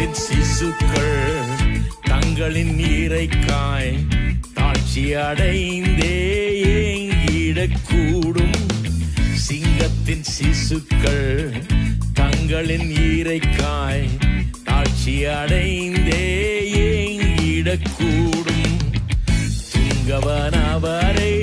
சிங்கத்தின் சிசுக்கள் தங்களின் இறைக்காய் தாழ்ச்சி அடைந்தே ஏங்கிடக்கூடும். சிங்கத்தின் சிசுக்கள் தங்களின் இறைக்காய் தாழ்ச்சி அடைந்தே ஏங்கிடக்கூடும். துங்கவன் அவரை